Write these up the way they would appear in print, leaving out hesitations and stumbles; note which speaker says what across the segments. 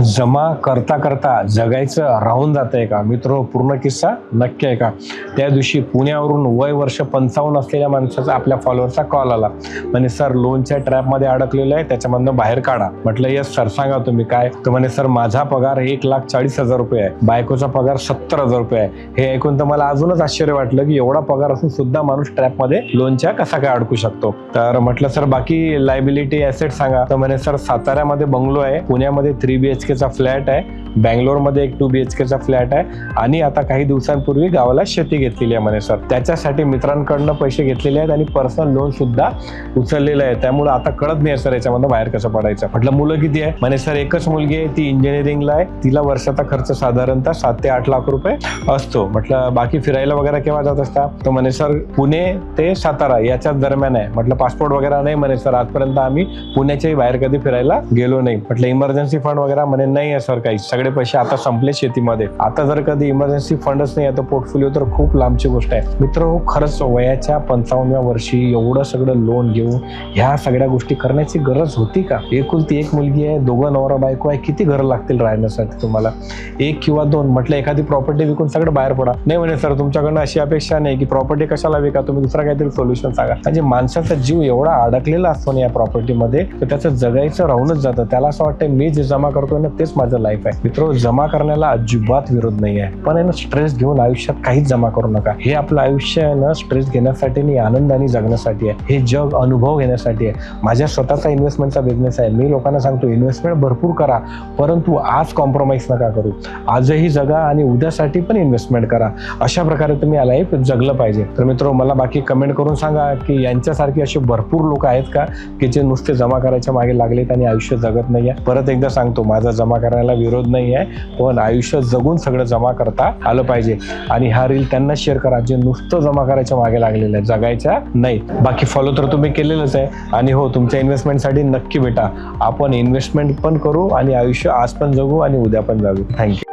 Speaker 1: जमा करता करता जगायचं राहून जातंय का मित्र? पूर्ण किस्सा नक्की आहे का? त्या दिवशी पुण्यावरून वय वर्ष 55 असलेल्या माणसाचा आपल्या फॉलोअरचा कॉल आला. म्हणे सर लोनच्या ट्रॅपमध्ये अडकलेलं आहे, त्याच्यामधनं बाहेर काढा. म्हटलं यस सर, सांगा तुम्ही काय. तर म्हणे सर माझा पगार 1,40,000 रुपये आहे, बायकोचा पगार 70,000 रुपये आहे. हे ऐकून तर मला अजूनच आश्चर्य वाटलं की एवढा पगार असून सुद्धा माणूस ट्रॅपमध्ये लोनच्या कसा काय अडकू शकतो. तर म्हटलं सर बाकी लायबिलिटी ॲसेट सांगा. तर म्हणे सर साताऱ्यामध्ये बंगलो आहे, पुण्यामध्ये 3 BHK चा फ्लॅट आहे, बँगलोरमध्ये एक 2 BHK चा फ्लॅट आहे आणि आता काही दिवसांपूर्वी गावाला शेती घेतलेली आहे म्हणे सर. त्याच्यासाठी मित्रांकडनं पैसे घेतलेले आहेत आणि पर्सनल लोन सुद्धा उचललेलं आहे. त्यामुळे आता कळत नाही सर याच्यामध्ये बाहेर कसं पडायचं. म्हटलं मुलं किती आहे? म्हणे सर एकच मुलगी आहे, ती इंजिनिअरिंगला आहे, तिला वर्षाचा खर्च साधारणतः 7 ते 8 लाख रुपये असतो. म्हटलं बाकी फिरायला वगैरे केव्हा जात असता? तर म्हणे सर पुणे ते सातारा याच्याच दरम्यान आहे. म्हटलं पासपोर्ट वगैरे नाही म्हणे सर, आजपर्यंत आम्ही पुण्याच्याही बाहेर कधी फिरायला गेलो नाही. म्हटलं इमर्जन्सी फंड वगैरे? म्हणे नाही आहे सर काही, सगळे पैसे आता संपले शेतीमध्ये. आता जर कधी इमर्जन्सी फंडच नाही आहे तर पोर्टफोलिओ तर खूप लांबची गोष्ट आहे. मित्र खरंच वयाच्या 55व्या वर्षी एवढं सगळं लोन घेऊन ह्या सगळ्या गोष्टी करण्याची गरज होती का? एकुलती एक मुलगी आहे, दोघं नवरा बायको आहे, किती घरं लागतील राहण्यासाठी तुम्हाला? 1 किंवा 2. म्हटलं एखादी प्रॉपर्टी विकून सगळं बाहेर पडा. नाही म्हणे सर तुमच्याकडनं अशी अपेक्षा नाही की प्रॉपर्टी कशाला विका, तुम्ही दुसरा काहीतरी सोल्युशन सांगा. म्हणजे माणसाचा जीव एवढा अडकलेला असतो ना या प्रॉपर्टीमध्ये तर त्याचं जगायचं राहूनच जातं. त्याला असं वाटतं मी जे जमा करतोय ना तेच माझं लाईफ आहे. मित्र जमा करण्याला अजिबात विरोध नाही आहे, पण आहे ना स्ट्रेस घेऊन आयुष्यात काहीच जमा करू नका. हे आपलं आयुष्य आहे ना स्ट्रेस घेण्यासाठी आणि आनंदाने जगण्यासाठी आहे. हे जग अनुभव घेण्यासाठी आहे. माझ्या स्वतःचा इन्व्हेस्टमेंटचा बिझनेस आहे. मी लोकांना सांगतो इन्व्हेस्टमेंट भरपूर करा, परंतु आज कॉम्प्रोमाइज नका करू. आजही जगा आणि उद्यासाठी पण इन्व्हेस्टमेंट करा. अशा प्रकारे तुम्ही लाईफ जगलं पाहिजे. तर मित्र मला बाकी कमेंट करून सांगा की यांच्यासारखी असे भरपूर लोक आहेत का की जे नुसते जमा करायच्या मागे लागलेत आणि आयुष्य जगत नाही आहे. परत एकदा सांगतो माझा जमा करायला विरोध नाही आहे, पण आयुष्य जगून सगळं जमा करता आलं पाहिजे. आणि हा रील त्यांना शेअर करा जे नुसतं जमा करायच्या मागे लागलेलं आहे, जगायच्या नाही. बाकी फॉलो तर तुम्ही केलेलंच आहे. आणि हो तुमच्या इन्व्हेस्टमेंटसाठी नक्की भेटा. आपण इन्व्हेस्टमेंट पण करू आणि आयुष्य आज पण जगू आणि उद्या पण जगू. Thank you.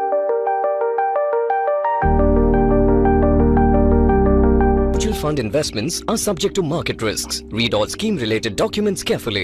Speaker 2: Mutual fund investments are subject to market risks. Read all scheme related documents carefully.